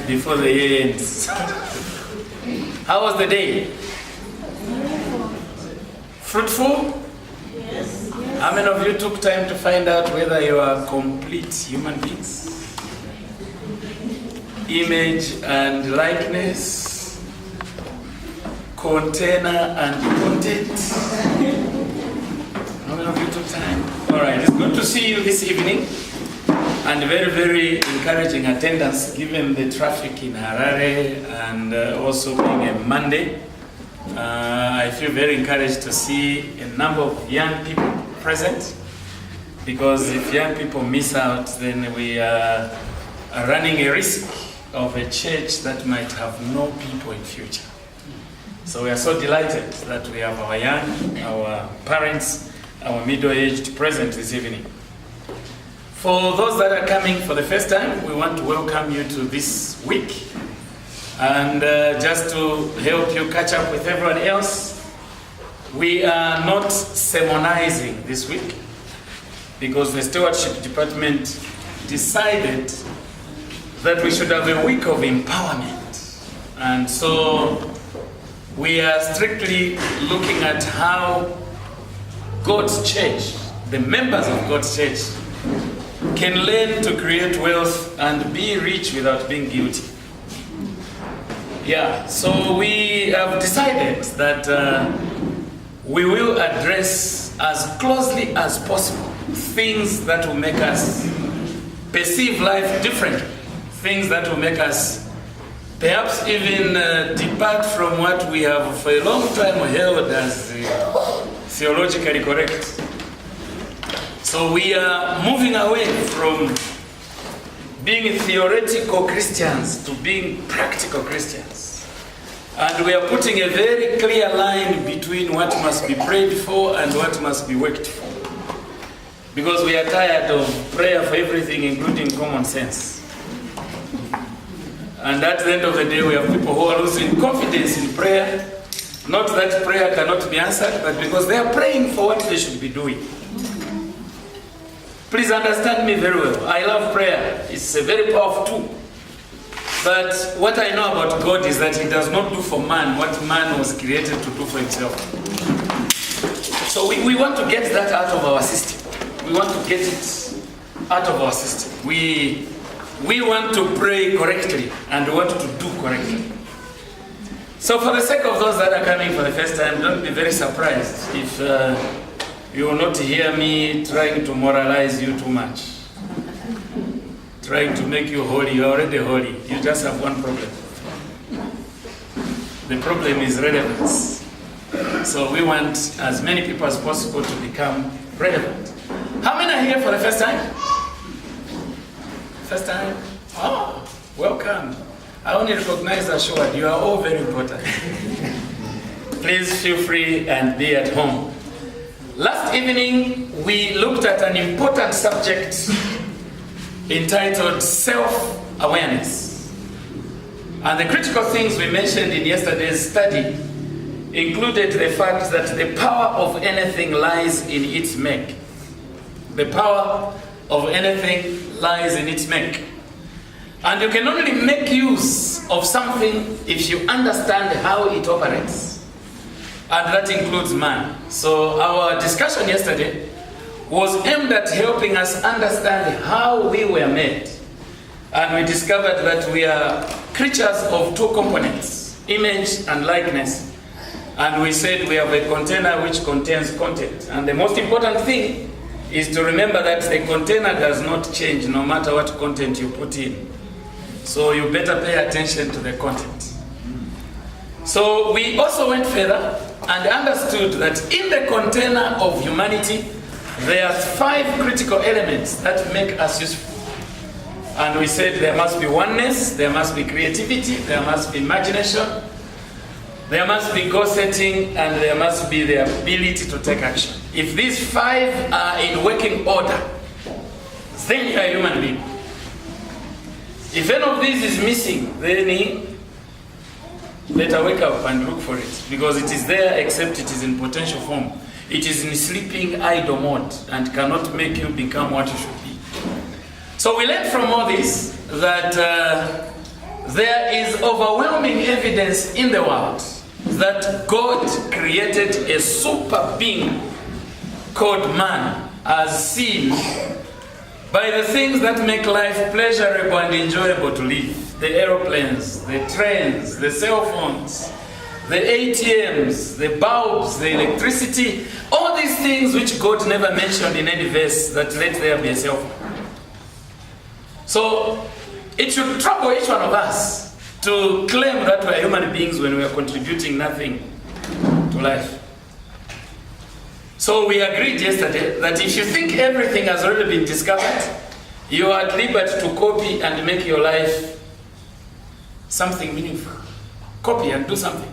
Before the year ends. How was the day? Fruitful? Yes. How many of you took time to find out whether you are complete human beings? Image and likeness, container and content. How many of you took time? All right, it's good to see you this evening. And very, very encouraging attendance given the traffic in Harare and also being a Monday. I feel very encouraged to see a number of young people present, because if young people miss out, then we are running a risk of a church that might have no people in future. So we are so delighted that we have our young, our parents, our middle-aged present this evening. For those that are coming for the first time, we want to welcome you to this week. And just to help you catch up with everyone else, we are not sermonizing this week because the stewardship department decided that we should have a week of empowerment. And so we are strictly looking at how God's church, the members of God's church, can learn to create wealth and be rich without being guilty. Yeah, so we have decided that we will address as closely as possible things that will make us perceive life differently, things that will make us perhaps even depart from what we have for a long time held as theologically correct. So we are moving away from being theoretical Christians to being practical Christians. And we are putting a very clear line between what must be prayed for and what must be worked for. Because we are tired of prayer for everything, including common sense. And at the end of the day, we have people who are losing confidence in prayer. Not that prayer cannot be answered, but because they are praying for what they should be doing. Please understand me very well. I love prayer. It's a very powerful tool. But what I know about God is that He does not do for man what man was created to do for himself. So we want to get that out of our system. We want to get it out of our system. We want to pray correctly and we want to do correctly. So for the sake of those that are coming for the first time, don't be very surprised if you will not hear me trying to moralize you too much. Trying to make you holy. You're already holy. You just have one problem. The problem is relevance. So we want as many people as possible to become relevant. How many are here for the first time? First time? Oh, welcome. I only recognize assured. You are all very important. Please feel free and be at home. Last evening, we looked at an important subject entitled self-awareness. And the critical things we mentioned in yesterday's study included the fact that the power of anything lies in its make. The power of anything lies in its make. And you can only make use of something if you understand how it operates. And that includes man. So our discussion yesterday was aimed at helping us understand how we were made. And we discovered that we are creatures of two components, image and likeness. And we said we have a container which contains content. And the most important thing is to remember that the container does not change no matter what content you put in. So you better pay attention to the content. So we also went further and understood that in the container of humanity, there are 5 critical elements that make us useful. And we said there must be oneness, there must be creativity, there must be imagination, there must be goal setting, and there must be the ability to take action. If these 5 are in working order, then you are a human being. If any of these is missing, then better wake up and look for it, because it is there except it is in potential form. It is in sleeping idle mode and cannot make you become what you should be. So we learned from all this that there is overwhelming evidence in the world that God created a super being called man as seen by the things that make life pleasurable and enjoyable to live. The aeroplanes, the trains, the cell phones, the ATMs, the bulbs, the electricity, all these things which God never mentioned in any verse that let there be a cell phone. So it should trouble each one of us to claim that we are human beings when we are contributing nothing to life. So we agreed yesterday that if you think everything has already been discovered, you are at liberty to copy and make your life something meaningful. Copy and do something.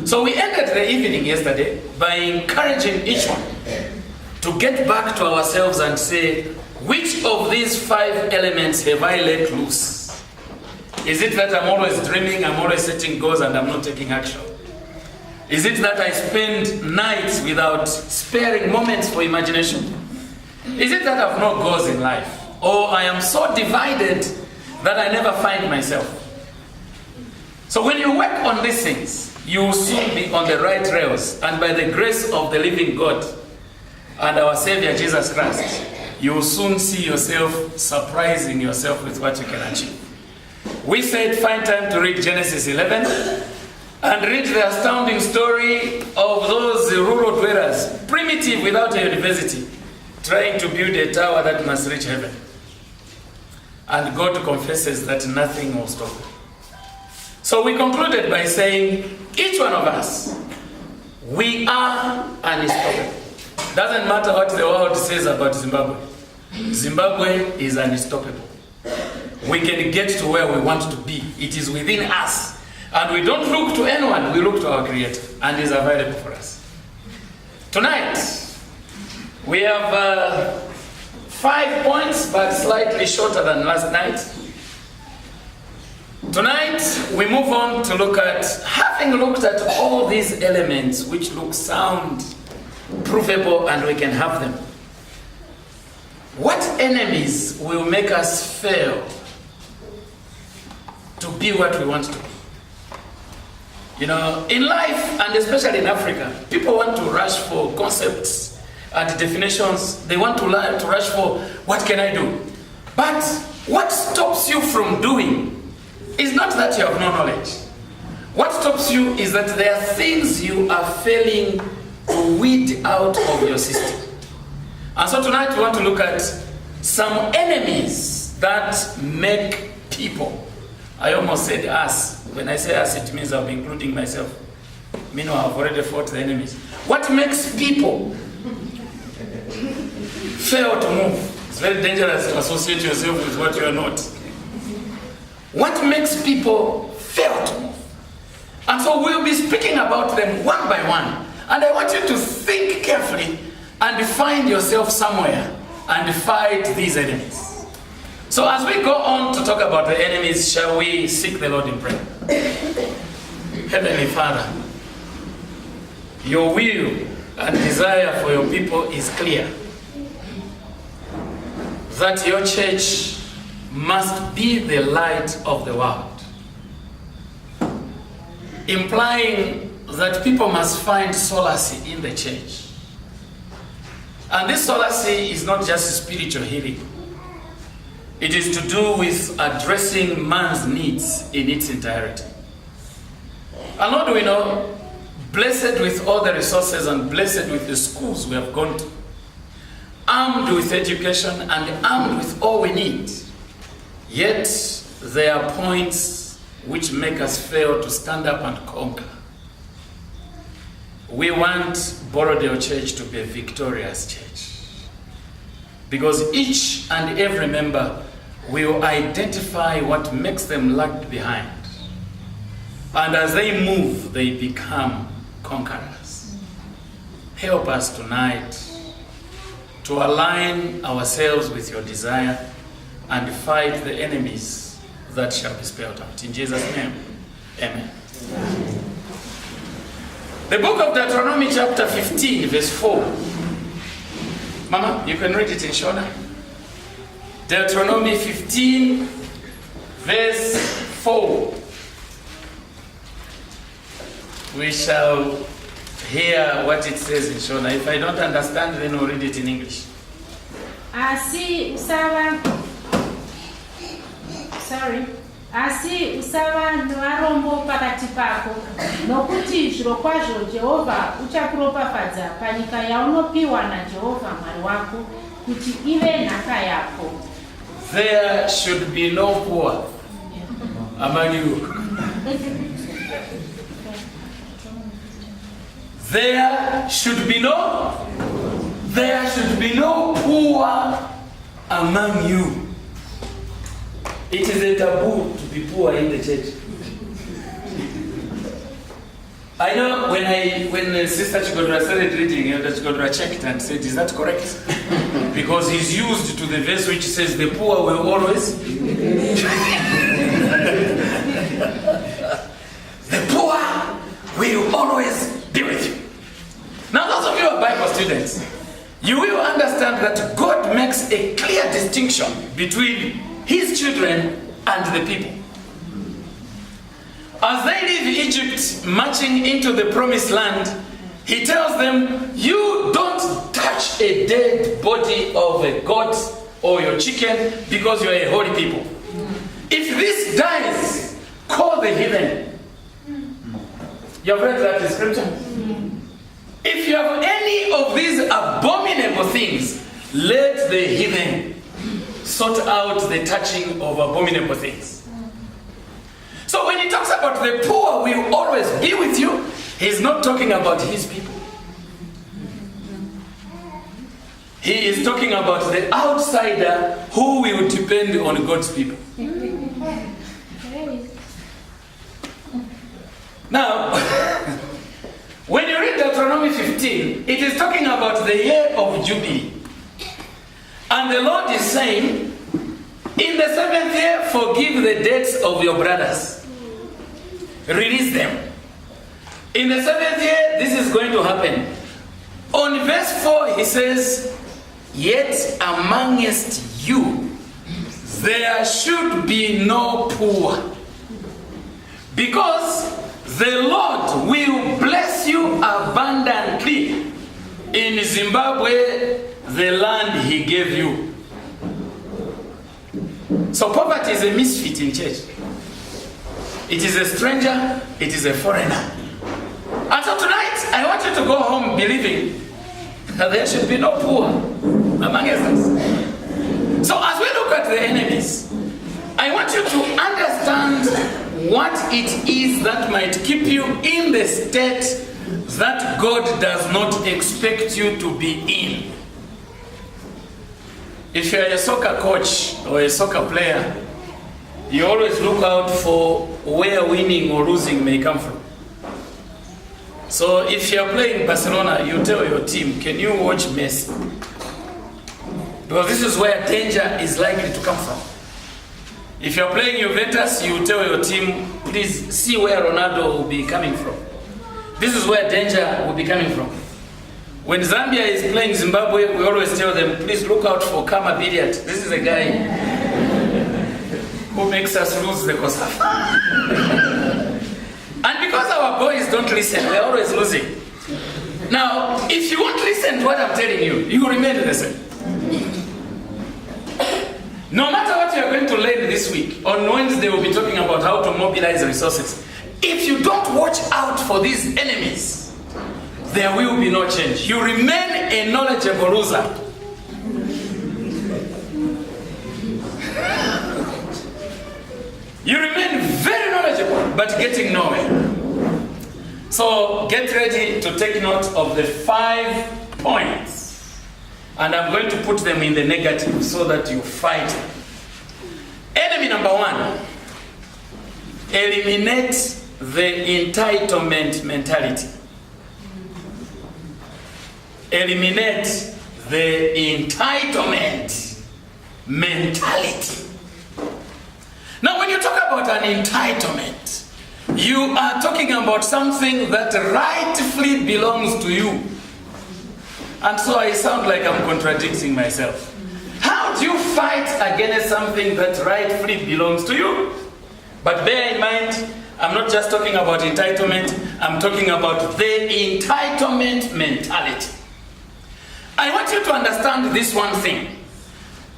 So we ended the evening yesterday by encouraging each one to get back to ourselves and say, which of these 5 elements have I let loose? Is it that I'm always dreaming, I'm always setting goals and I'm not taking action? Is it that I spend nights without sparing moments for imagination? Is it that I have no goals in life? Or I am so divided that I never find myself? So when you work on these things, you will soon be on the right rails. And by the grace of the living God and our Savior Jesus Christ, you will soon see yourself surprising yourself with what you can achieve. We said find time to read Genesis 11 and read the astounding story of those rural dwellers, primitive without a university, trying to build a tower that must reach heaven. And God confesses that nothing will stop them. So we concluded by saying, each one of us, we are unstoppable. Doesn't matter what the world says about Zimbabwe. Zimbabwe is unstoppable. We can get to where we want to be. It is within us. And we don't look to anyone, we look to our Creator. And He is available for us. Tonight, we have 5 points, but slightly shorter than last night. Tonight, we move on to look at, having looked at all these elements which look sound, provable, and we can have them. What enemies will make us fail to be what we want to be? You know, in life, and especially in Africa, people want to rush for concepts and definitions. They want to rush for, what can I do? But what stops you from doing is not that you have no knowledge. What stops you is that there are things you are failing to weed out of your system. And so tonight we want to look at some enemies that make people. I almost said us. When I say us, it means I'll be including myself. Meanwhile, I've already fought the enemies. What makes people fail to move? It's very dangerous to associate yourself with what you are not. What makes people fail to move? And so we'll be speaking about them one by one. And I want you to think carefully and find yourself somewhere and fight these enemies. So as we go on to talk about the enemies, shall we seek the Lord in prayer? Heavenly Father, your will and desire for your people is clear. That your church must be the light of the world. Implying that people must find solace in the church. And this solace is not just spiritual healing. It is to do with addressing man's needs in its entirety. And Lord, we know blessed with all the resources and blessed with the schools we have gone to, armed with education and armed with all we need. Yet there are points which make us fail to stand up and conquer. We want Borrowdale Church to be a victorious church, because each and every member will identify what makes them lag behind. And as they move, they become conquerors. Help us tonight to align ourselves with your desire and fight the enemies that shall be spelled out. In Jesus' name, amen. The book of Deuteronomy chapter 15, verse 4. Mama, you can read it in Shona. Deuteronomy 15, verse 4. We shall hear what it says in Shona. If I don't understand, then we'll read it in English. Asi usava nevarombo pakati pako, nokuti zvirokwazvo Jehovha uchakuropafadza panyika yaunopiwa naJehovha Mwari wako kuti ive nhaka yako. There should be no poor among you. There should be no poor among you. It is a taboo to be poor in the church. I know when Sister Chigodra started reading, Elder Chigodra checked and said, is that correct? Because he's used to the verse which says the poor will always the poor will always be with you. Now those of you who are Bible students, you will understand that God makes a clear distinction between his children and the people. As they leave Egypt, marching into the promised land, he tells them, you don't touch a dead body of a goat or your chicken because you are a holy people. If this dies, call the heathen. You have read that in scripture? If you have any of these abominable things, let the heathen sort out the touching of abominable things. So when he talks about the poor will always be with you, he's not talking about his people. He is talking about the outsider who will depend on God's people. Now, when you read Deuteronomy 15, it is talking about the year of Jubilee. And the Lord is saying, in the 7th year, forgive the debts of your brothers. Release them. In the 7th year, this is going to happen. On verse 4, he says, yet amongst you, there should be no poor. Because the Lord will bless you abundantly in Zimbabwe, the land he gave you. So poverty is a misfit in church. It is a stranger, it is a foreigner. And so tonight, I want you to go home believing that there should be no poor among us. So as we look at the enemies, I want you to understand what it is that might keep you in the state that God does not expect you to be in. If you're a soccer coach or a soccer player, you always look out for where winning or losing may come from. So if you're playing Barcelona, you tell your team, can you watch Messi? Because this is where danger is likely to come from. If you're playing Juventus, you tell your team, please see where Ronaldo will be coming from. This is where danger will be coming from. When Zambia is playing Zimbabwe, we always tell them, please look out for Kama Billiard. This is a guy who makes us lose the Kosafa. And because our boys don't listen, they're always losing. Now, if you won't listen to what I'm telling you, you will remain the same. No matter what you're going to learn this week, on Wednesday we'll be talking about how to mobilize resources. If you don't watch out for these enemies, there will be no change. You remain a knowledgeable loser. You remain very knowledgeable, but getting nowhere. So get ready to take note of the 5 points. And I'm going to put them in the negative so that you fight. Enemy number 1. Eliminate the entitlement mentality. Eliminate the entitlement mentality. Now, when you talk about an entitlement, you are talking about something that rightfully belongs to you. And so I sound like I'm contradicting myself. How do you fight against something that rightfully belongs to you? But bear in mind, I'm not just talking about entitlement, I'm talking about the entitlement mentality. I want you to understand this one thing.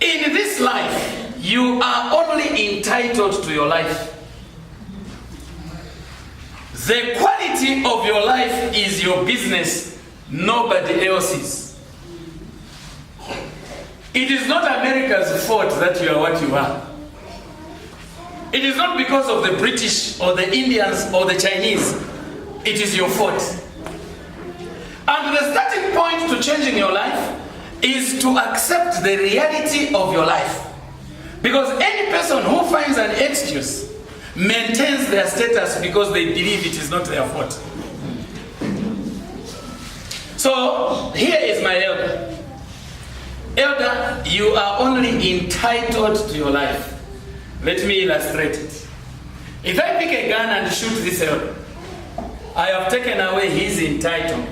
In this life, you are only entitled to your life. The quality of your life is your business, nobody else's. It is not America's fault that you are what you are. It is not because of the British or the Indians or the Chinese. It is your fault. And the starting point to changing your life is to accept the reality of your life. Because any person who finds an excuse maintains their status because they believe it is not their fault. So here is my elder. Elder, you are only entitled to your life. Let me illustrate it. If I pick a gun and shoot this elder, I have taken away his entitlement.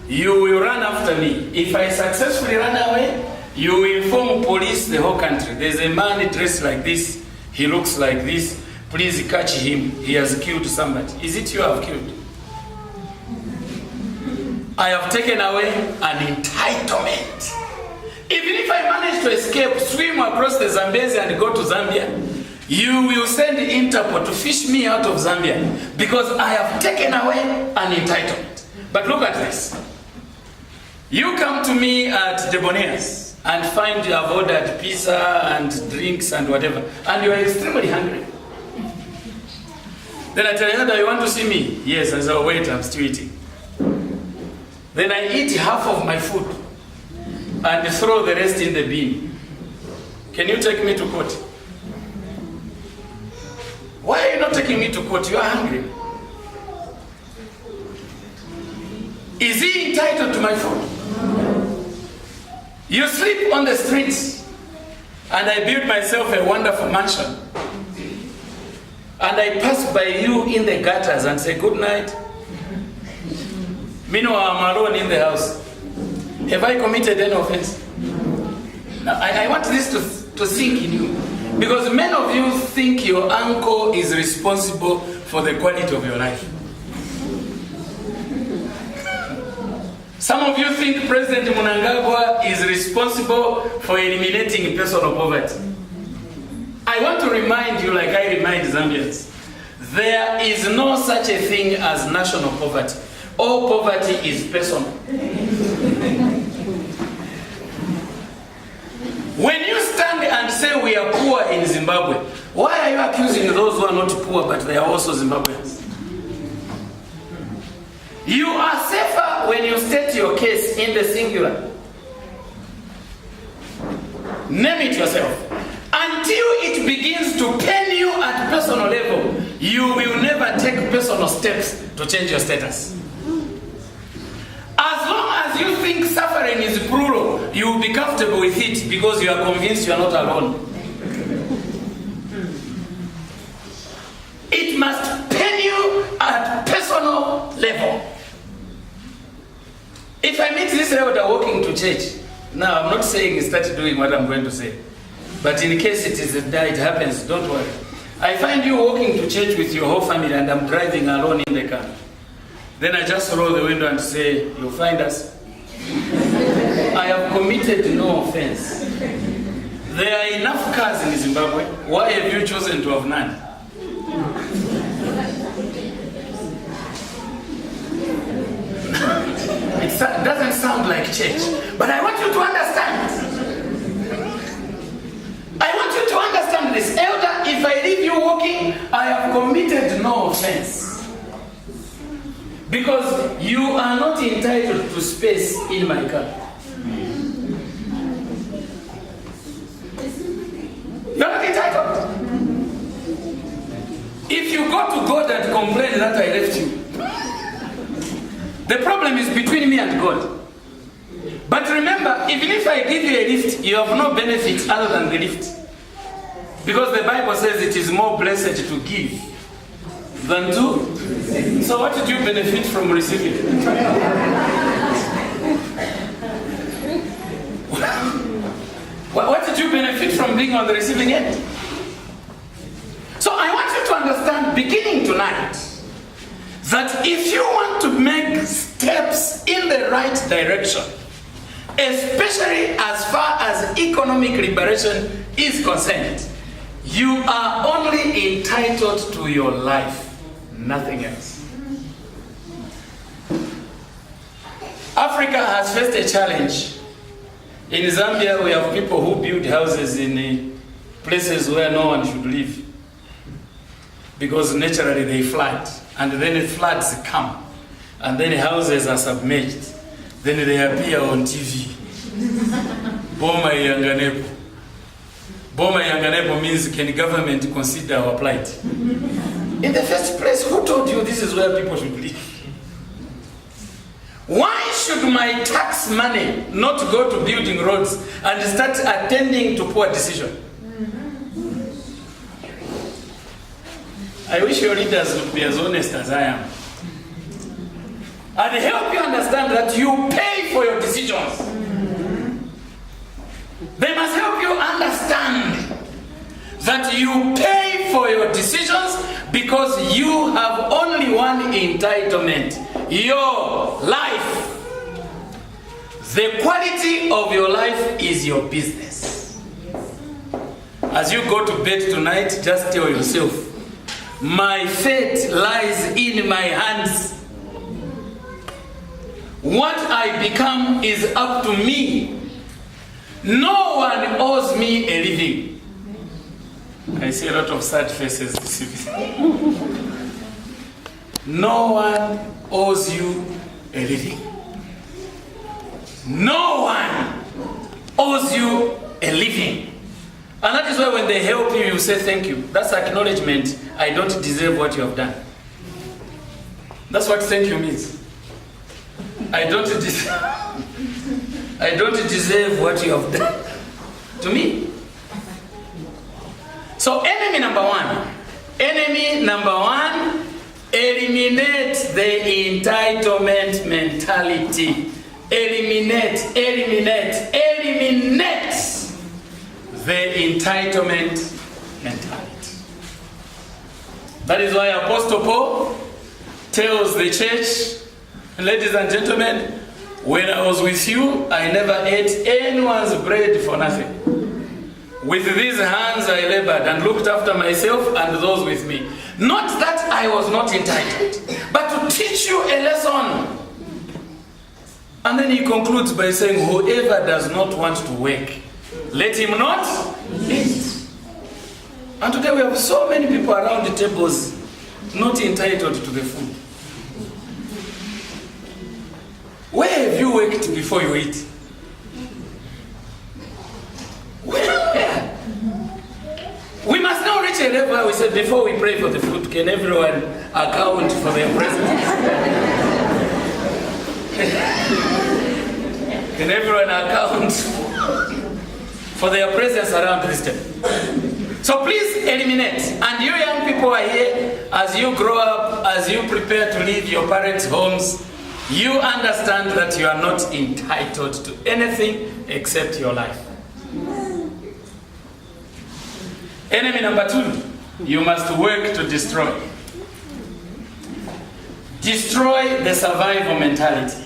You will run after me. If I successfully run away, you will inform police the whole country. There's a man dressed like this. He looks like this. Please catch him. He has killed somebody. Is it you have killed? I have taken away an entitlement. Even if I manage to escape, swim across the Zambezi and go to Zambia, you will send Interpol to fish me out of Zambia because I have taken away an entitlement. But look at this. You come to me at Debonair's and find you have ordered pizza and drinks and whatever, and you are extremely hungry. Then I tell you, do you want to see me? Yes, I say, wait, I'm still eating. Then I eat half of my food and throw the rest in the bin. Can you take me to court? Why are you not taking me to court? You are hungry. Is he entitled to my food? You sleep on the streets, and I build myself a wonderful mansion, and I pass by you in the gutters and say good night. Meanwhile, I'm alone in the house. Have I committed any offense? Now, I want this to sink in you, because many of you think your uncle is responsible for the quality of your life. Some of you think President Mnangagwa is responsible for eliminating personal poverty. I want to remind you, like I remind Zambians, there is no such a thing as national poverty. All poverty is personal. When you stand and say we are poor in Zimbabwe, why are you accusing those who are not poor but they are also Zimbabweans? You are safer when you state your case in the singular. Name it yourself. Until it begins to pain you at personal level, you will never take personal steps to change your status. As long as you think suffering is plural, you will be comfortable with it because you are convinced you are not alone. It must pain you at personal level. If I meet this elder walking to church, now I'm not saying start doing what I'm going to say, but in case it happens, don't worry. I find you walking to church with your whole family and I'm driving alone in the car. Then I just roll the window and say, you'll find us. I have committed no offense. There are enough cars in Zimbabwe. Why have you chosen to have none? doesn't sound like church, but I want you to understand. I want you to understand this. Elder, if I leave you walking, I have committed no offense. Because you are not entitled to space in my car. You're not entitled. If you go to God and complain that I left you, the problem is between me and God. But remember, even if I give you a lift, you have no benefit other than the lift. Because the Bible says it is more blessed to give than to. So what did you benefit from receiving? What did you benefit from being on the receiving end? So I want you to understand, beginning tonight, that if you want to make steps in the right direction, especially as far as economic liberation is concerned, you are only entitled to your life, nothing else. Africa has faced a challenge. In Zambia, we have people who build houses in places where no one should live, because naturally they flood, and then the floods come, and then houses are submerged. Then they appear on TV. Boma Yanganepo. Boma Yanganepo means, can the government consider our plight? In the first place, who told you this is where people should live? Why should my tax money not go to building roads and start attending to poor decisions? I wish your leaders would be as honest as I am. And help you understand that you pay for your decisions. They must help you understand that you pay for your decisions because you have only one entitlement: your life. The quality of your life is your business. As you go to bed tonight, just tell yourself, my fate lies in my hands. What I become is up to me. No one owes me a living. I see a lot of sad faces this evening. No one owes you a living. No one owes you a living. And that is why when they help you, you say thank you. That's acknowledgement. I don't deserve what you have done. That's what thank you means. I don't deserve what you have done to me. So enemy number one, eliminate the entitlement mentality. Eliminate the entitlement mentality. That is why Apostle Paul tells the church, ladies and gentlemen, when I was with you, I never ate anyone's bread for nothing. With these hands I labored and looked after myself and those with me. Not that I was not entitled, but to teach you a lesson. And then he concludes by saying, whoever does not want to work, let him not eat. And today we have so many people around the tables not entitled to the food. Where have you worked before you eat? Where? We must now reach a level where we said, before we pray for the food, can everyone account for their presence? Can everyone account for their presence around this table? So please eliminate. And you young people are here, as you grow up, as you prepare to leave your parents' homes, you understand that you are not entitled to anything except your life. Enemy number two, you must work to destroy. Destroy the survival mentality.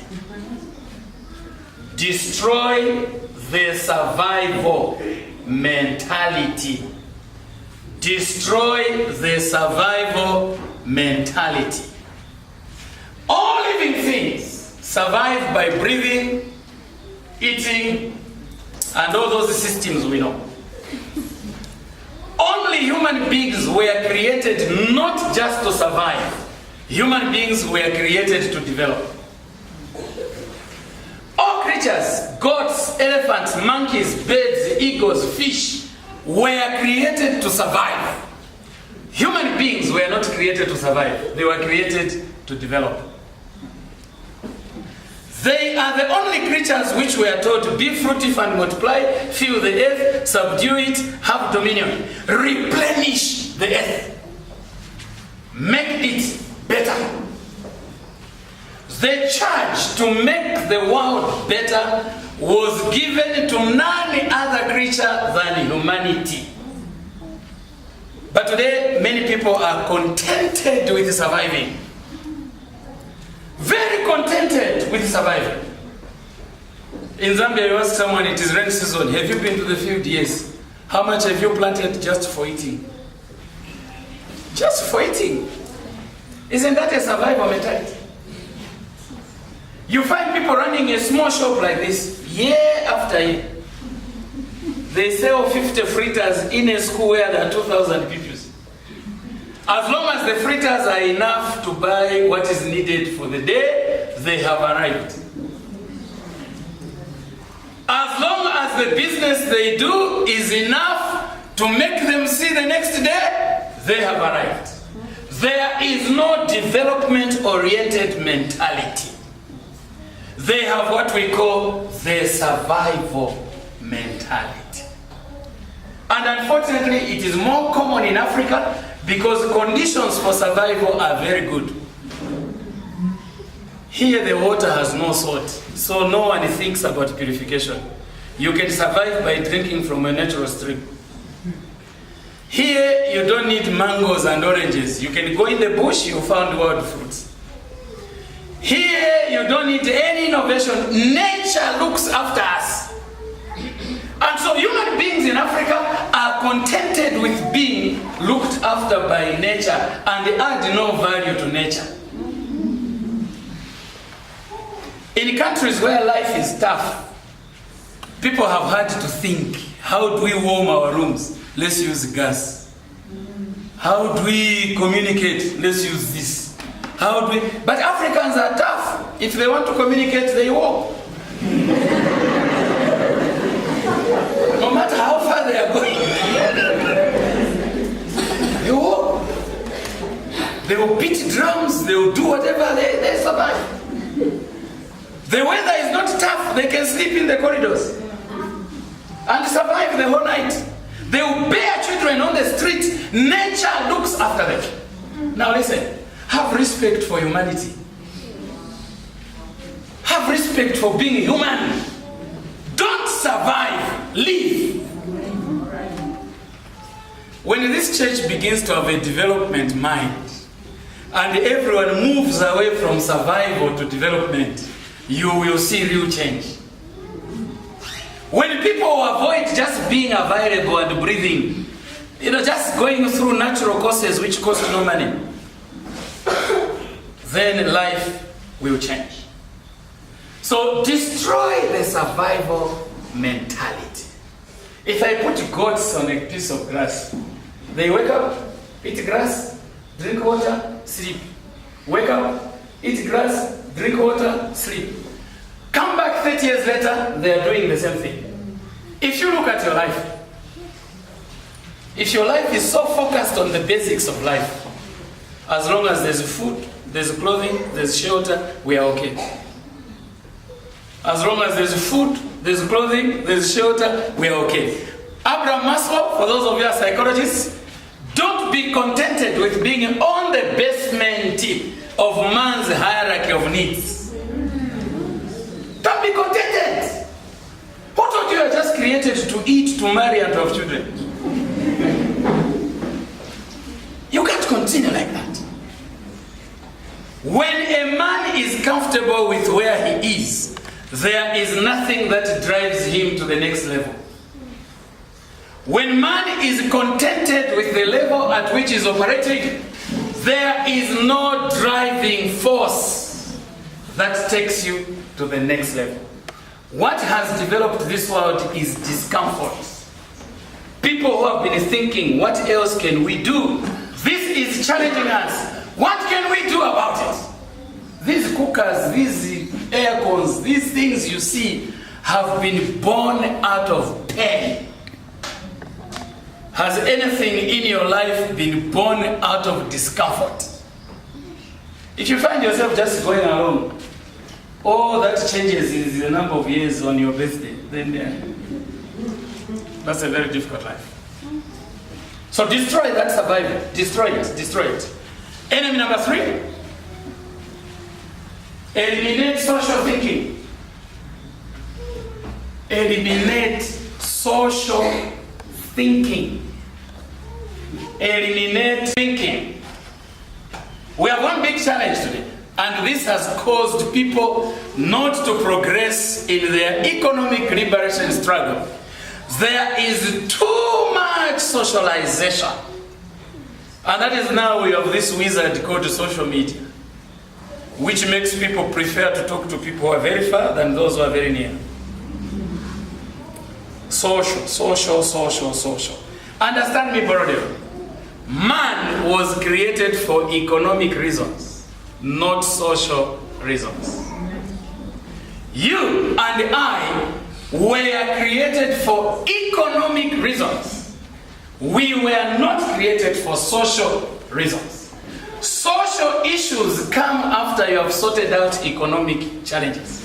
Destroy the survival mentality. Destroy the survival mentality. All living things survive by breathing, eating, and all those systems we know. Only human beings were created not just to survive. Human beings were created to develop. All creatures, goats, elephants, monkeys, birds, eagles, fish, were created to survive. Human beings were not created to survive. They were created to develop. They are the only creatures which were told to be fruitful and multiply, fill the earth, subdue it, have dominion, replenish the earth, make it better. The charge to make the world better was given to none other creature than humanity. But today, many people are contented with surviving. Very contented with surviving. In Zambia, you ask someone, it is rain season. Have you been to the field? Yes. How much have you planted? Just for eating. Just for eating. Isn't that a survival mentality? You find people running a small shop like this, year after year. They sell 50 fritters in a school where there are 2,000 people. As long as the fritters are enough to buy what is needed for the day, they have arrived. As long as the business they do is enough to make them see the next day, they have arrived. There is no development-oriented mentality. They have what we call the survival mentality. And unfortunately, it is more common in Africa because conditions for survival are very good. Here the water has no salt, so no one thinks about purification. You can survive by drinking from a natural stream. Here you don't need mangoes and oranges. You can go in the bush, you found wild fruits. Here you don't need any innovation. Nature looks after us. And so human beings in Africa are contented with being looked after by nature and they add no value to nature. In countries where life is tough, people have had to think, how do we warm our rooms? Let's use gas. How do we communicate? Let's use this. But Africans are tough. If they want to communicate, they walk. No matter how far they are going, they walk. They will beat drums, they will do whatever, they survive. The weather is not tough, they can sleep in the corridors and survive the whole night. They will bear children on the street. Nature looks after them. Now listen, have respect for humanity. Have respect for being human. Don't survive, live. When this church begins to have a development mind and everyone moves away from survival to development, you will see real change. When people avoid just being available and breathing, just going through natural courses which cost no money, then life will change. So destroy the survival mentality. If I put goats on a piece of grass, they wake up, eat grass, drink water, sleep. Wake up, eat grass, drink water, sleep. Come back 30 years later, they are doing the same thing. If you look at your life, if your life is so focused on the basics of life, as long as there's food, there's clothing, there's shelter, we are okay. As long as there's food, there's clothing, there's shelter, we are okay. Abraham Maslow, for those of you who are psychologists, don't be contented with being on the basement of man's hierarchy of needs. Don't be contented. Who told you are just created to eat, to marry, and to have children? You can't continue like that. When a man is comfortable with where he is, there is nothing that drives him to the next level. When man is contented with the level at which he is operating, there is no driving force that takes you to the next level. What has developed this world is discomfort. People who have been thinking, what else can we do? This is challenging us. What can we do about it? These cookers, these air cons, these things you see have been born out of pain. Has anything in your life been born out of discomfort? If you find yourself just going along, all that changes is the number of years on your birthday, then that's a very difficult life. So destroy that survival. Destroy it. Destroy it. Enemy number 3. Eliminate social thinking. Eliminate social thinking. Eliminate thinking. We have one big challenge today, and this has caused people not to progress in their economic liberation struggle. There is too much socialization. And that is now we have this wizard called social media, which makes people prefer to talk to people who are very far than those who are very near. Social. Understand me, Borrowdale. Man was created for economic reasons, not social reasons. You and I were created for economic reasons. We were not created for social reasons. Social issues come after you have sorted out economic challenges.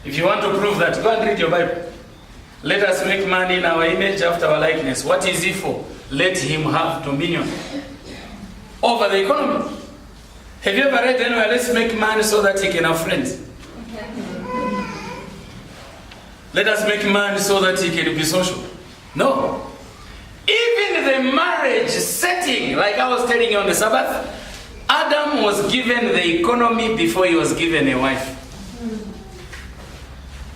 If you want to prove that, go and read your Bible. Let us make man in our image after our likeness. What is he for? Let him have dominion over the economy. Have you ever read anywhere, let's make man so that he can have friends? Let us make man so that he can be social. No. Even the marriage setting, like I was telling you on the Sabbath, Adam was given the economy before he was given a wife.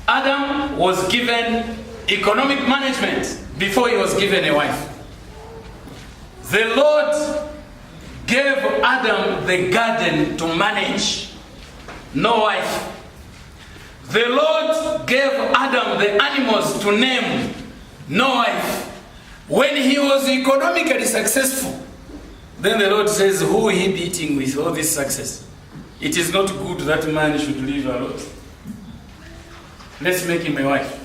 Adam was given economic management before he was given a wife. The Lord gave Adam the garden to manage, no wife. The Lord gave Adam the animals to name, no wife. When he was economically successful, then the Lord says, who will he be eating with all this success? It is not good that man should live alone. Let's make him a wife.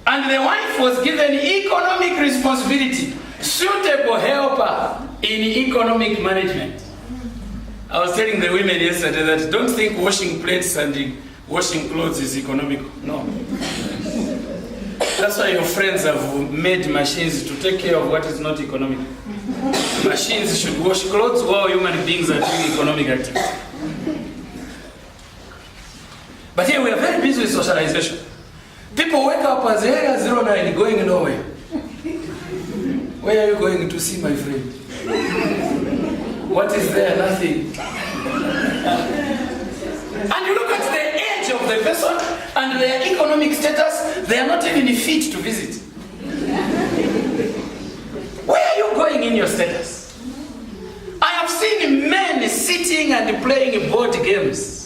And the wife was given economic responsibility, suitable helper in economic management. I was telling the women yesterday that don't think washing plates and washing clothes is economical. No. That's why your friends have made machines to take care of what is not economical. Machines should wash clothes while human beings are doing economic activity. But here we are very busy with socialization. People wake up as early as 09 going nowhere. Where are you going to see, my friend? What is there? Nothing. And you look at the age of the person and their economic status, they are not even fit to visit. Where are you going in your status? I have seen men sitting and playing board games.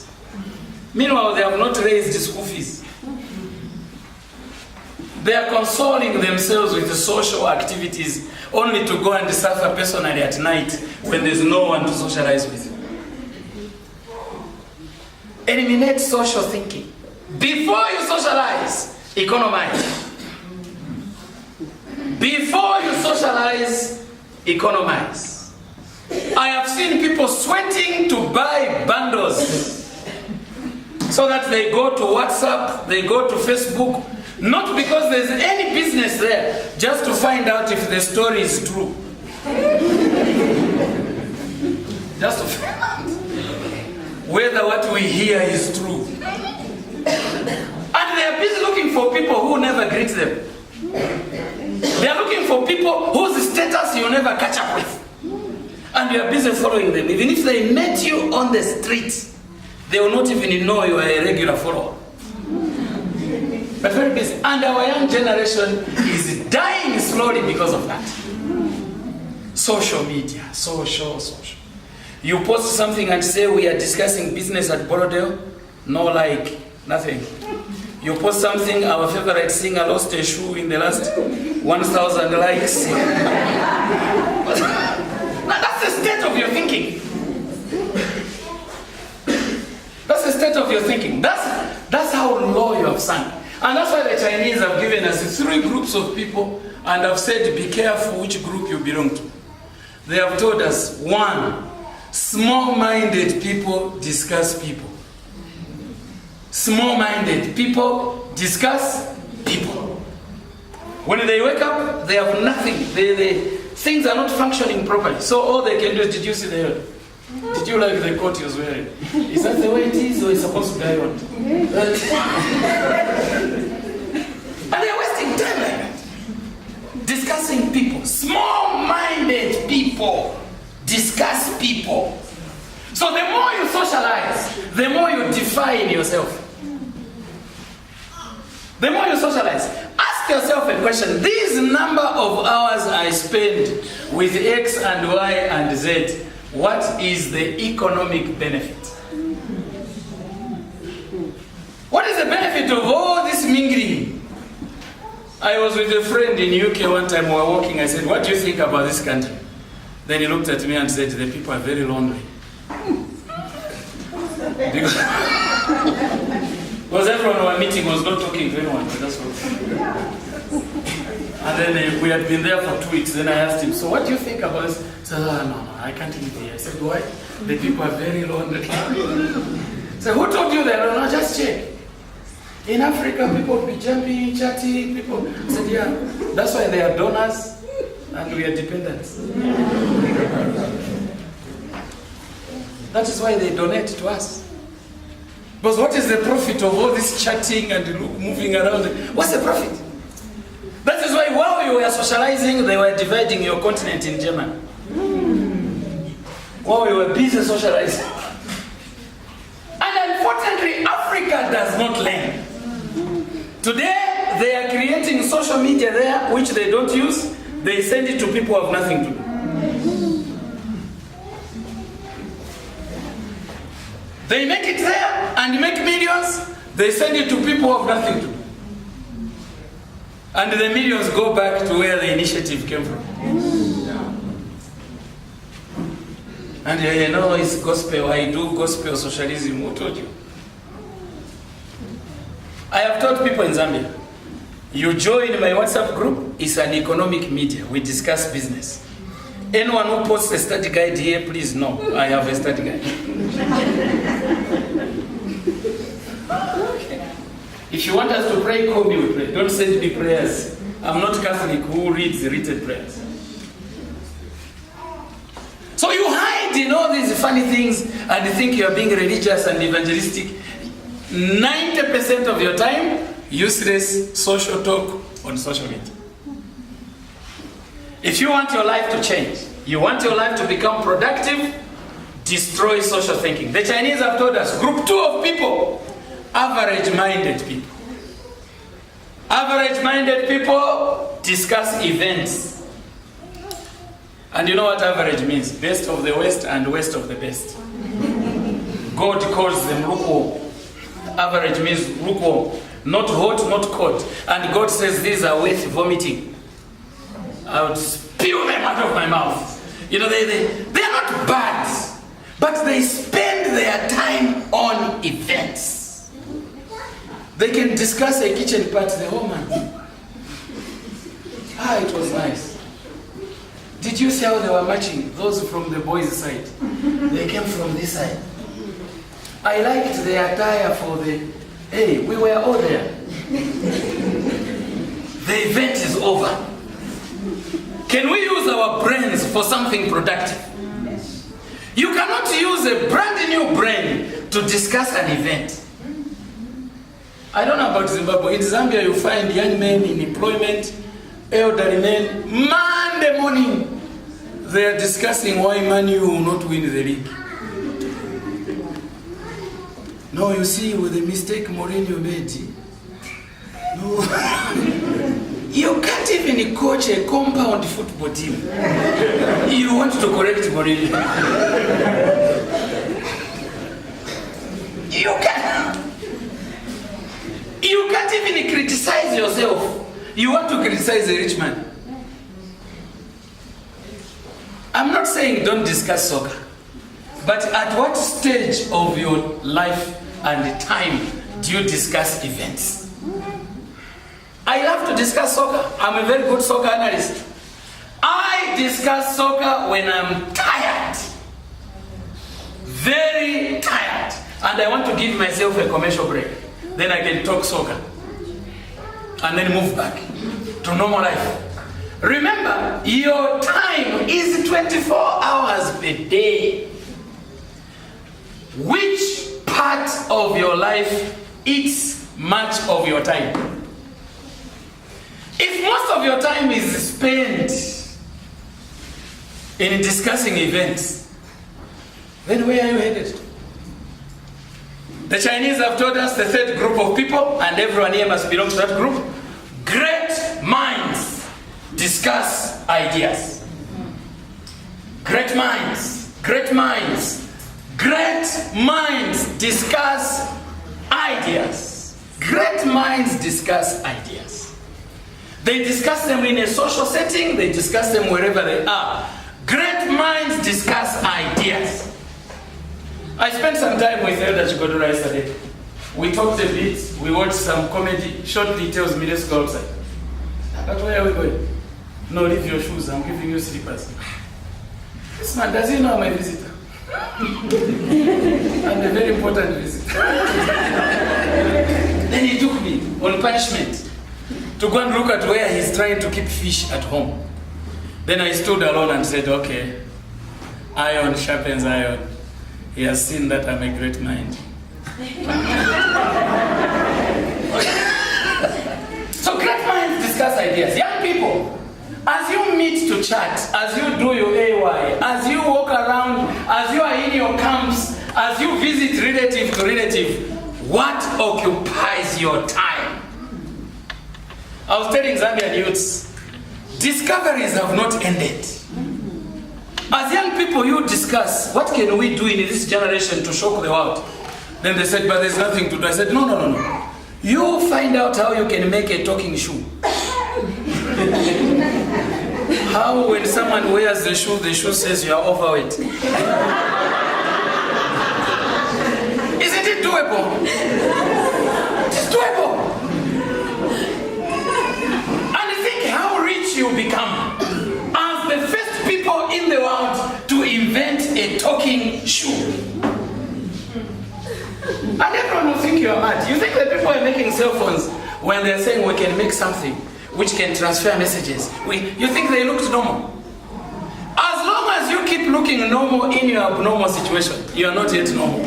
Meanwhile, they have not raised school fees. They are consoling themselves with social activities only to go and suffer personally at night when there's no one to socialize with. Eliminate social thinking. Before you socialize, economize. Before you socialize, economize. I have seen people sweating to buy bundles so that they go to WhatsApp, they go to Facebook, not because there's any business there, just to find out if the story is true. Just to find out whether what we hear is true. And they are busy looking for people who never greet them. They are looking for people whose status you never catch up with. And you are busy following them. Even if they met you on the street, they will not even know you are a regular follower. But very busy. And our young generation is dying slowly because of that. Social media. Social. You post something and say, we are discussing business at Borrowdale. No like, nothing. You post something, our favorite singer lost a shoe in the last 1,000 likes. That's the state of your thinking. That's the state of your thinking. That's how low you have sunk. And that's why the Chinese have given us 3 groups of people and have said, be careful which group you belong to. They have told us, 1, small-minded people discuss people. Small-minded people discuss people. When they wake up, they have nothing. Things are not functioning properly. So all they can do is, did you see the... Did you like the coat he was wearing? Is that the way it is, or is it supposed to be on? And they're wasting time like that. Discussing people. Small-minded people discuss people. So the more you socialize, the more you define yourself. The more you socialize. Ask yourself a question. This number of hours I spend with X and Y and Z, what is the economic benefit? What is the benefit of all this mingling? I was with a friend in UK one time, we were walking, I said, what do you think about this country? Then he looked at me and said, the people are very lonely. Because everyone who was meeting was not talking to anyone. That's what. And then we had been there for 2 weeks. Then I asked him, so what do you think about this? He said, no, I can't live here. I said, why? The people are very lonely. So who told you that? No, just check. In Africa, people be jumping, chatting, people. I said, yeah, that's why they are donors and we are dependents. That is why they donate to us. Because what is the profit of all this chatting and moving around? What's the profit? That is why while you were socializing, they were dividing your continent in German. While we were busy socializing. And unfortunately, Africa does not learn. Today, they are creating social media there, which they don't use. They send it to people who have nothing to do. They make it there and make millions. They send it to people who have nothing to do. And the millions go back to where the initiative came from. And you know, it's gospel. I do gospel socialism. Who told you? I have taught people in Zambia, you join my WhatsApp group, it's an economic media. We discuss business. Anyone who posts a study guide here, please know, I have a study guide. Okay. If you want us to pray, call me, we pray. Don't send me prayers. I'm not Catholic who reads written prayers. So you hide in all these funny things and you think you are being religious and evangelistic. 90% of your time, useless social talk on social media. If you want your life to change, you want your life to become productive, destroy social thinking. The Chinese have told us, group 2 of people, average-minded people. Average-minded people discuss events. And you know what average means? Best of the West and West of the best. God calls them lukewarm. Average means lukewarm. Not hot, not cold. And God says these are worth vomiting. I would spew them out of my mouth. You know, they are not bad, but they spend their time on events. They can discuss a kitchen party the whole month. It was nice. Did you see how they were matching? Those from the boys' side. They came from this side. I liked the attire for the... Hey, we were all there. The event is over. Can we use our brains for something productive? You cannot use a brand new brain to discuss an event. I don't know about Zimbabwe. In Zambia, you find young men in employment, elderly men. Monday morning, they are discussing why Man U will not win the league. No, you see, with the mistake Mourinho made. No. You can't even coach a compound football team. You want to correct Mourinho. You can't even criticize yourself. You want to criticize a rich man. I'm not saying don't discuss soccer, but at what stage of your life and time do you discuss events? I love to discuss soccer. I'm a very good soccer analyst. I discuss soccer when I'm tired. Very tired. And I want to give myself a commercial break. Then I can talk soccer. And then move back to normal life. Remember, your time is 24 hours a day. Which part of your life eats much of your time? If most of your time is spent in discussing events, then where are you headed? The Chinese have told us the third group of people, and everyone here must belong to that group. Great minds discuss ideas. Great minds, great minds, great minds discuss ideas. Great minds discuss ideas. They discuss them in a social setting, they discuss them wherever they are. Great minds discuss ideas. I spent some time with Elder Chigodura yesterday. We talked a bit, we watched some comedy, short details, media school outside. But where are we going? No, leave your shoes, I'm giving you slippers. This man, does he know I'm a visitor? I'm a very important visitor. Then he took me on punishment to go and look at where he's trying to keep fish at home. Then I stood alone and said, okay, iron sharpens iron. He has seen that I'm a great mind. So great minds discuss ideas. Young people, as you meet to chat, as you do your AY, as you walk around, as you are in your camps, as you visit relative to relative, what occupies your time? I was telling Zambian youths, discoveries have not ended. As young people, you discuss, what can we do in this generation to shock the world? Then they said, but there's nothing to do. I said, no. You find out how you can make a talking shoe. How when someone wears the shoe says you are overweight. Isn't it doable? It's doable. You become as the first people in the world to invent a talking shoe. And everyone will think you are mad. You think that people are making cell phones when they're saying we can make something which can transfer messages. You think they looked normal. As long as you keep looking normal in your abnormal situation, you are not yet normal.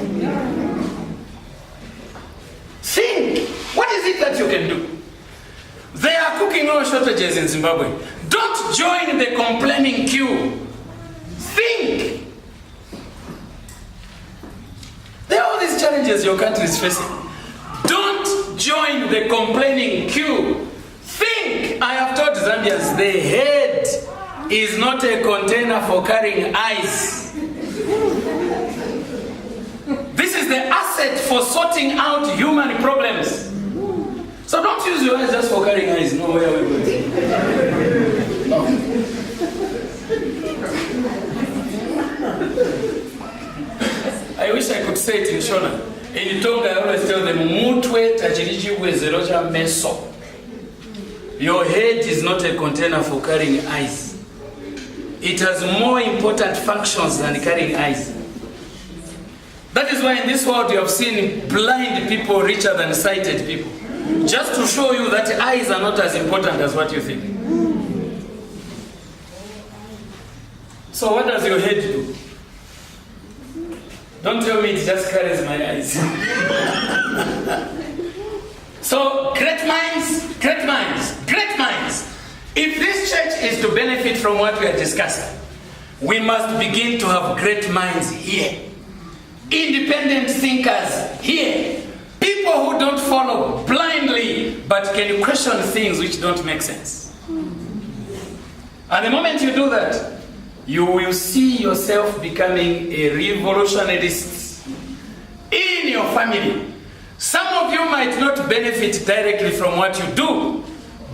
Think, what is it that you can do? There are cooking oil shortages in Zimbabwe. Don't join the complaining queue. Think. There are all these challenges your country is facing. Don't join the complaining queue. Think. I have told Zambians, the head is not a container for carrying ice. This is the asset for sorting out human problems. So don't use your eyes just for carrying eyes. No, where are we going? No. I wish I could say it in Shona. In Tonga, I always tell them, Mutwe tachirichi wezerocha meso. Your head is not a container for carrying eyes. It has more important functions than carrying eyes. That is why in this world you have seen blind people richer than sighted people. Just to show you that eyes are not as important as what you think. So what does your head do? Don't tell me it just carries my eyes. So great minds, great minds, great minds. If this church is to benefit from what we are discussing, we must begin to have great minds here. Independent thinkers here. People who don't follow blindly but can you question things which don't make sense? And the moment you do that, you will see yourself becoming a revolutionarist in your family. Some of you might not benefit directly from what you do,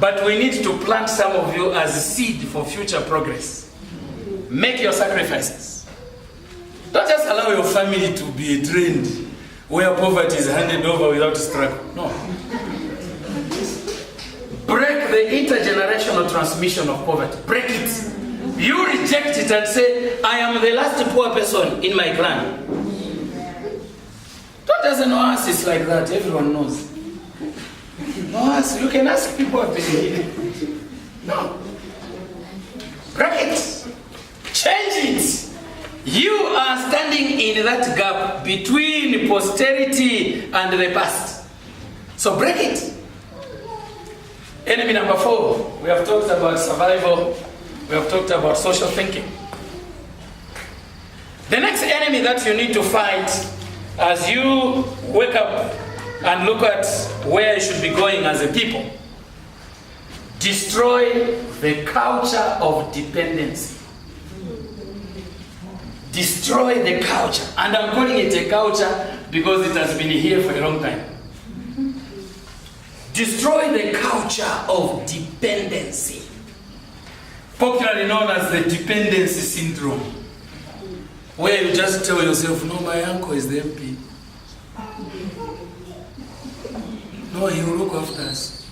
but we need to plant some of you as a seed for future progress. Make your sacrifices. Don't just allow your family to be a trend where poverty is handed over without struggle. No. Break the intergenerational transmission of poverty. Break it. You reject it and say, I am the last poor person in my clan. Don't just know us, it's like that. Everyone knows. No, us, you can ask people up here. No. Break it. Change it. You are standing in that gap between posterity and the past. So break it. Enemy number 4. We have talked about survival. We have talked about social thinking. The next enemy that you need to fight as you wake up and look at where you should be going as a people, destroy the culture of dependency. Destroy the culture. And I'm calling it a culture because it has been here for a long time. Destroy the culture of dependency, popularly known as the dependency syndrome, where you just tell yourself, no, my uncle is the MP. No, he will look after us.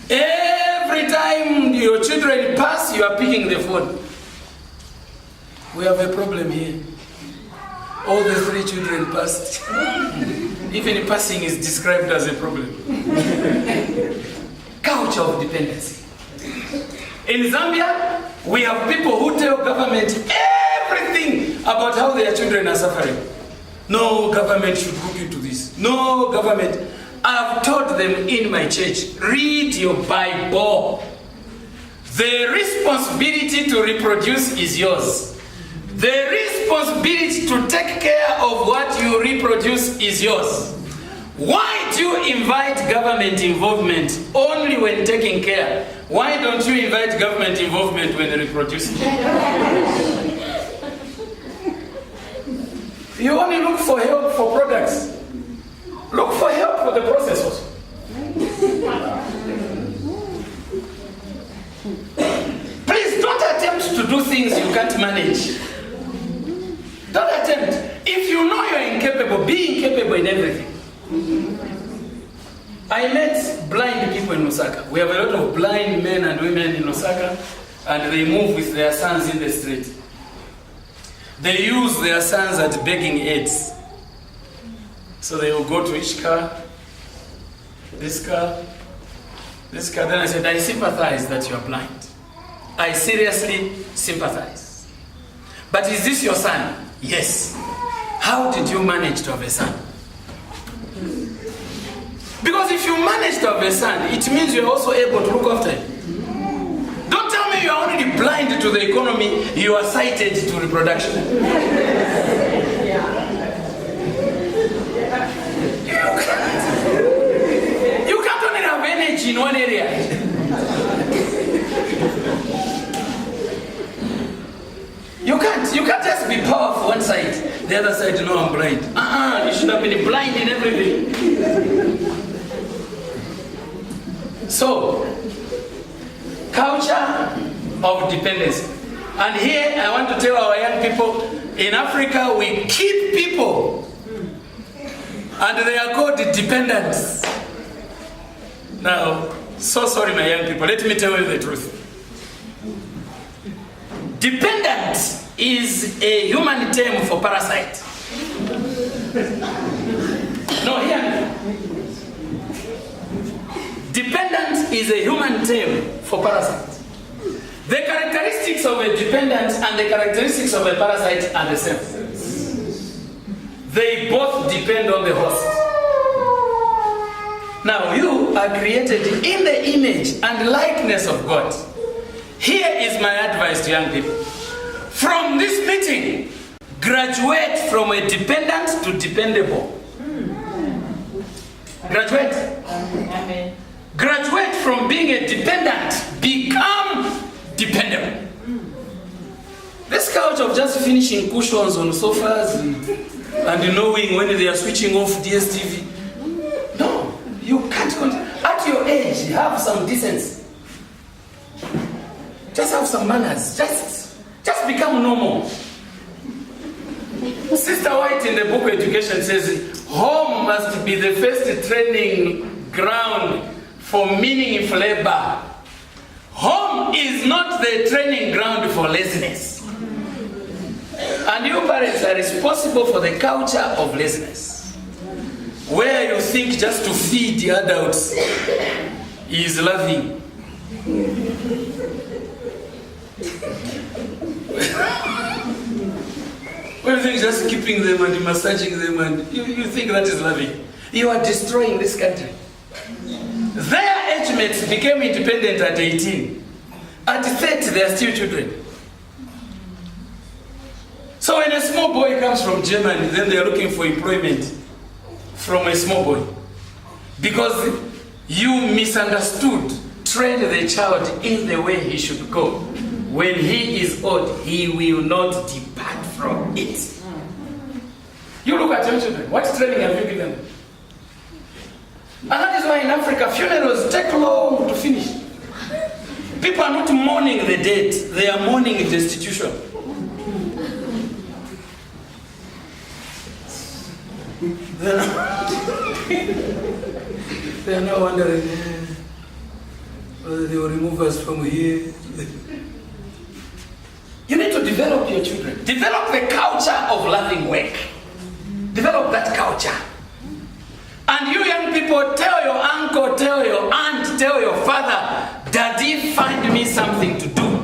Every time your children pass, you are picking the phone. We have a problem here. All the 3 children passed. Even passing is described as a problem. Culture of dependency. In Zambia, we have people who tell government everything about how their children are suffering. No, government should look into this. No, government. I've told them in my church, read your Bible. The responsibility to reproduce is yours. The responsibility to take care of what you reproduce is yours. Why do you invite government involvement only when taking care? Why don't you invite government involvement when reproducing? You only look for help for products. Look for help for the process also. Please don't attempt to do things you can't manage. Don't attempt. If you know you're incapable, be incapable in everything. I met blind people in Osaka. We have a lot of blind men and women in Osaka, and they move with their sons in the street. They use their sons as begging aids. So they will go to each car, this car, this car. Then I said, I sympathize that you are blind. I seriously sympathize. But is this your son? Yes. How did you manage to have a son? Because if you manage to have a son, it means you're also able to look after him. Don't tell me you're already blind to the economy, you are sighted to reproduction. You can't only have energy in one area. You can't just be powerful one side, the other side, no, I'm blind. You should have been blind in everything. So, culture of dependency. And here I want to tell our young people, in Africa we keep people and they are called dependents. Now, so sorry my young people, let me tell you the truth. Dependent is a human term for parasite. No, hear me. Dependent is a human term for parasite. The characteristics of a dependent and the characteristics of a parasite are the same. They both depend on the host. Now, you are created in the image and likeness of God. Here is my advice to young people. From this meeting, graduate from a dependent to dependable. Graduate. Amen. Graduate from being a dependent, become dependable. This culture of just finishing cushions on sofas and knowing when they are switching off DSTV. No, you can't continue. At your age, have some decency. Just have some manners. Just become normal. Sister White in the book Education says, home must be the first training ground for meaningful labor. Home is not the training ground for laziness. And you parents are responsible for the culture of laziness, where you think just to feed the adults is loving. Where you think just keeping them and massaging them and you think that is loving. You are destroying this country. Their age mates became independent at 18. At 30, they are still children. So when a small boy comes from Germany, then they are looking for employment from a small boy. Because you misunderstood, train the child in the way he should go. When he is old, he will not depart from it. You look at your children. What training have you given them? And that is why in Africa, funerals take long to finish. People are not mourning the dead, they are mourning destitution. They are now wondering whether they will remove us from here. You need to develop your children. Develop the culture of loving work. Develop that culture. And you young people, tell your uncle, tell your aunt, tell your father, Daddy, find me something to do.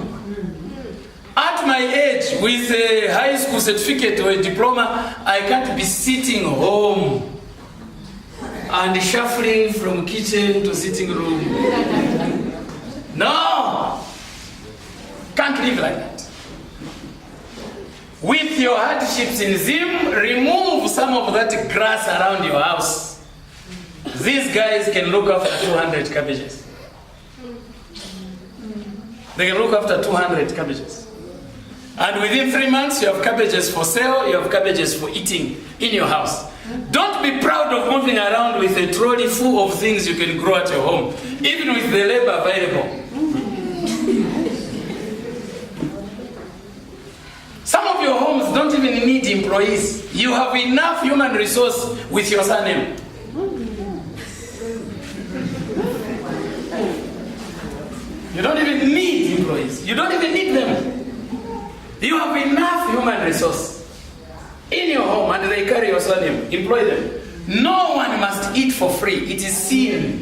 At my age, with a high school certificate or a diploma, I can't be sitting home and shuffling from kitchen to sitting room. No! Can't live like that. With your hardships in Zim, remove some of that grass around your house. These guys can look after 200 cabbages. They can look after 200 cabbages. And within 3 months, you have cabbages for sale, you have cabbages for eating in your house. Don't be proud of moving around with a trolley full of things you can grow at your home, even with the labor available. Some of your homes don't even need employees. You have enough human resource with your surname. You don't even need employees. You don't even need them. You have enough human resource in your home and they carry your surname. Employ them. No one must eat for free. It is sin.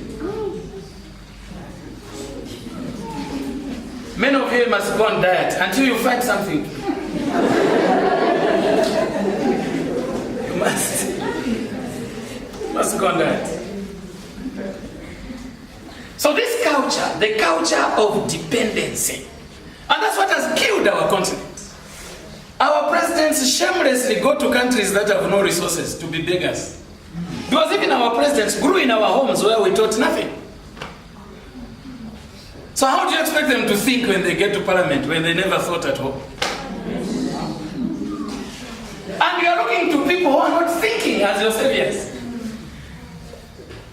Many of you must go on diet until you find something. You must go on diet. So this culture, the culture of dependency, and that's what has killed our continent. Our presidents shamelessly go to countries that have no resources to be beggars. Because even our presidents grew in our homes where we taught nothing. So how do you expect them to think when they get to parliament when they never thought at home? And you are looking to people who are not thinking as your saviors.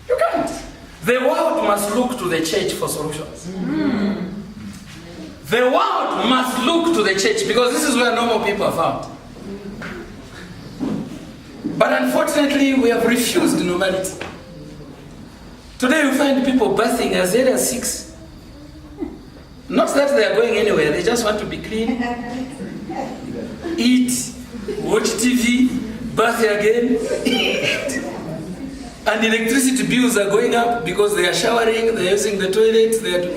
You can't. The world must look to the church for solutions. The world must look to the church because this is where normal people are found. But unfortunately, we have refused normality. Today you find people birthing as early as 6. Not that they are going anywhere, they just want to be clean, eat, watch TV, birth again, and electricity bills are going up because they are showering, they are using the toilet, they are...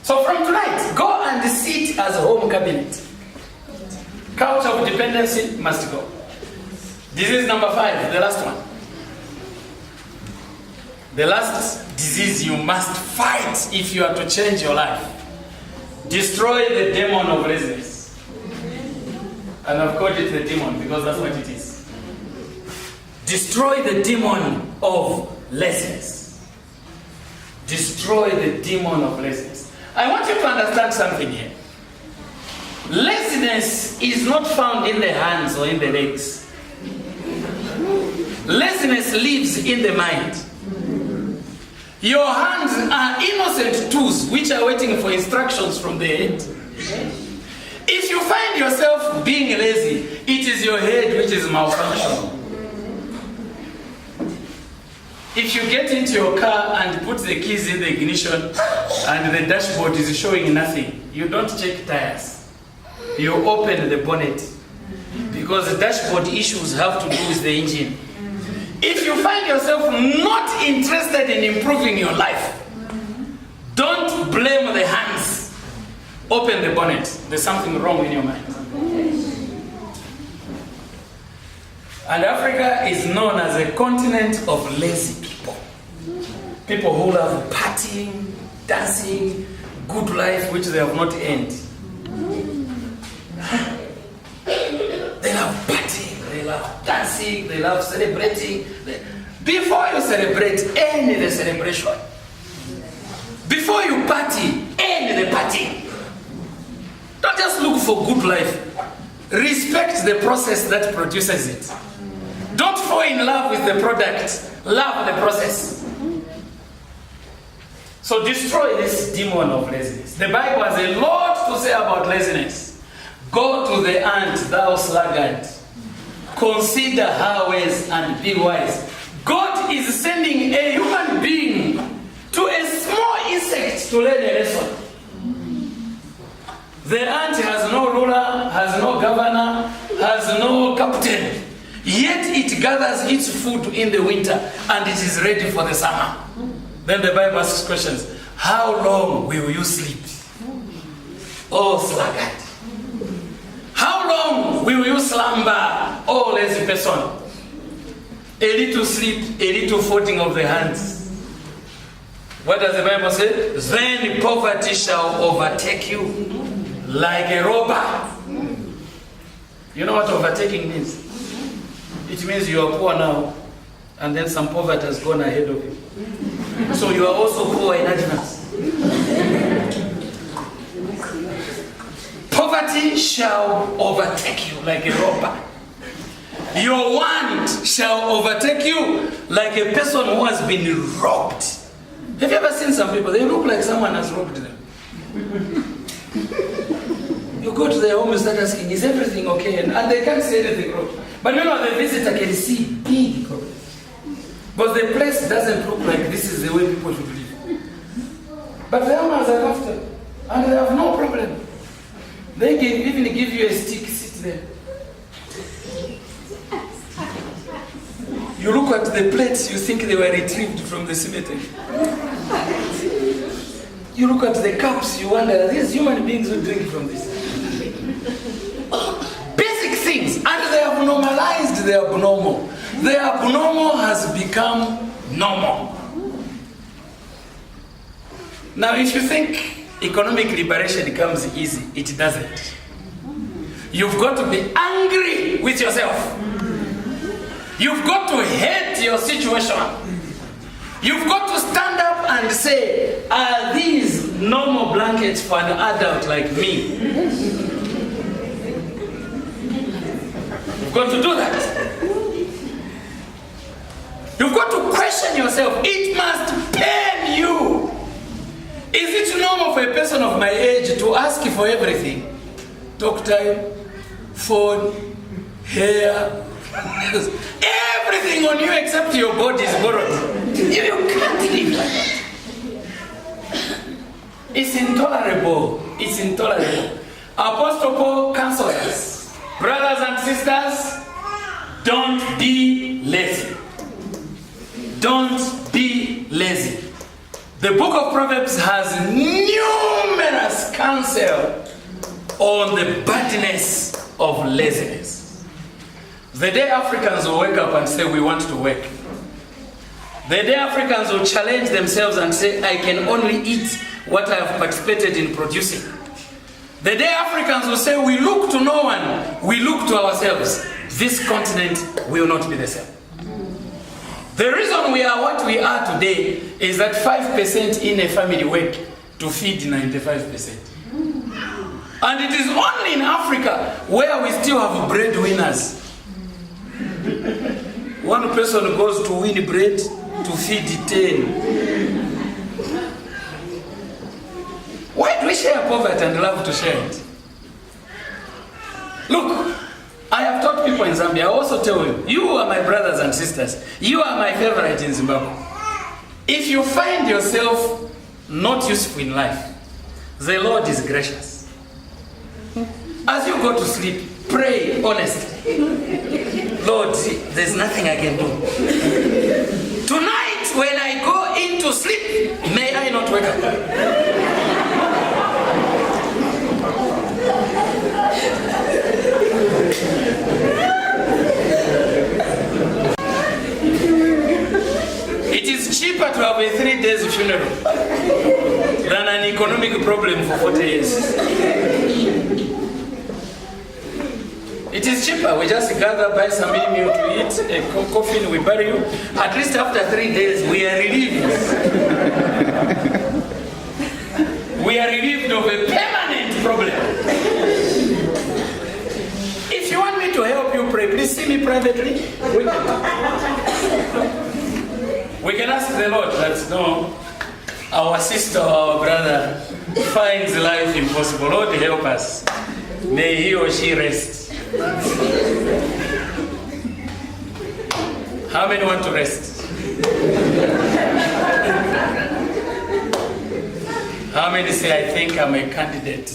So from tonight, go and sit as a home cabinet. Culture of dependency must go. Disease number 5, the last one. The last disease you must fight if you are to change your life. Destroy the demon of laziness. And I've called it the demon because that's what it is. Destroy the demon of laziness. Destroy the demon of laziness. I want you to understand something here. Laziness is not found in the hands or in the legs. Laziness lives in the mind. Your hands are innocent tools which are waiting for instructions from the head. If you find yourself being lazy, it is your head which is malfunctioning. If you get into your car and put the keys in the ignition and the dashboard is showing nothing, you don't check tires. You open the bonnet because the dashboard issues have to do with the engine. If you find yourself not interested in improving your life, don't blame the hands. Open the bonnet. There's something wrong in your mind. And Africa is known as a continent of lazy people. People who love partying, dancing, good life which they have not earned. They love partying, they love dancing, they love celebrating. Before you celebrate, end the celebration. Before you party, end the party. Don't just look for good life. Respect the process that produces it. Don't fall in love with the product. Love the process. So destroy this demon of laziness. The Bible has a lot to say about laziness. Go to the ant, thou sluggard. Consider her ways and be wise. God is sending a human being to a small insect to learn a lesson. The ant has no ruler, has no governor, has no captain. Yet it gathers its food in the winter and it is ready for the summer. Then the Bible asks questions. How long will you sleep? Oh, sluggard. How long will you slumber? Oh, lazy person. A little sleep, a little folding of the hands. What does the Bible say? Then poverty shall overtake you like a robber. You know what overtaking means? It means you are poor now, and then some poverty has gone ahead of you. So you are also poor in advance. Poverty shall overtake you like a robber. Your want shall overtake you like a person who has been robbed. Have you ever seen some people? They look like someone has robbed them. You go to their home and start asking, is everything okay? And they can't say anything wrong. But you know, the visitor can see big problems. But the place doesn't look like this is the way people should live. But the owners are after, and they have no problem. They can even give you a stick, sit there. You look at the plates, you think they were retrieved from the cemetery. You look at the cups, you wonder, are these human beings who drink from this? Basic things, and they have normalized the abnormal. The abnormal has become normal. Now, if you think economic liberation comes easy, it doesn't. You've got to be angry with yourself. You've got to hate your situation. You've got to stand up and say, are these normal blankets for an adult like me? You've got to do that. You've got to question yourself. It must pain you. Is it normal for a person of my age to ask for everything? Talk time, phone, hair, everything on you except your body is borrowed. You can't live like that. It's intolerable. It's intolerable. Apostle Paul counsels us. Brothers and sisters, don't be lazy. Don't be lazy. The book of Proverbs has numerous counsel on the badness of laziness. The day Africans will wake up and say, we want to work. The day Africans will challenge themselves and say, I can only eat what I have participated in producing. The day Africans will say, we look to no one, we look to ourselves. This continent will not be the same. The reason we are what we are today is that 5% in a family work to feed 95%. And it is only in Africa where we still have breadwinners. One person goes to win bread to feed 10. Why do we share poverty and love to share it? Look, I have taught people in Zambia. I also tell you, you are my brothers and sisters. You are my favorite in Zimbabwe. If you find yourself not useful in life, the Lord is gracious. As you go to sleep, pray honestly. Lord, there's nothing I can do. Tonight, when I go into sleep, may I not wake up. It is cheaper to have a 3 days funeral than an economic problem for 40 years. It is cheaper. We just gather, buy some meal to eat, a coffin, we bury you. At least after 3 days, we are relieved. We are relieved of a permanent problem. If you want me to help you pray, please see me privately. We can ask the Lord that, no, our sister or our brother finds life impossible. Lord, help us. May he or she rest. How many want to rest? How many say, I think I'm a candidate?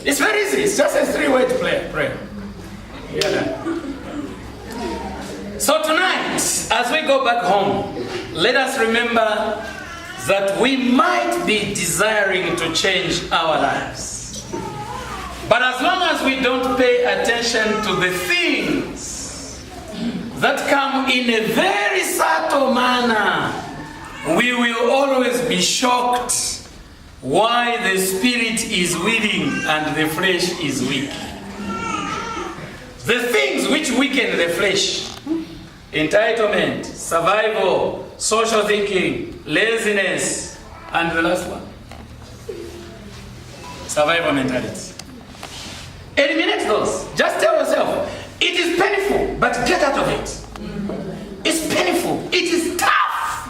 It's very easy. It's just a 3-word prayer. Yeah. So tonight, as we go back home, let us remember that we might be desiring to change our lives. But as long as we don't pay attention to the things that come in a very subtle manner, we will always be shocked why the spirit is willing and the flesh is weak. The things which weaken the flesh: entitlement, survival, social thinking, laziness, and the last one, survival mentality. Eliminate those. Just tell yourself, it is painful, but get out of it. It's painful. It is tough.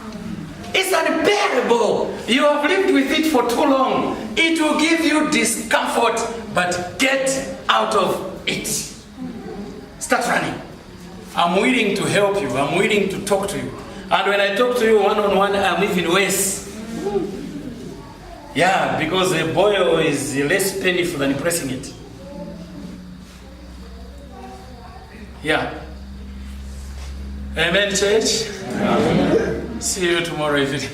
It's unbearable. You have lived with it for too long. It will give you discomfort, but get out of it. Start running. I'm willing to help you. I'm willing to talk to you. And when I talk to you one-on-one, I'm even worse. Yeah, because a boil is less painful than pressing it. Yeah. Amen, church? Amen. See you tomorrow evening.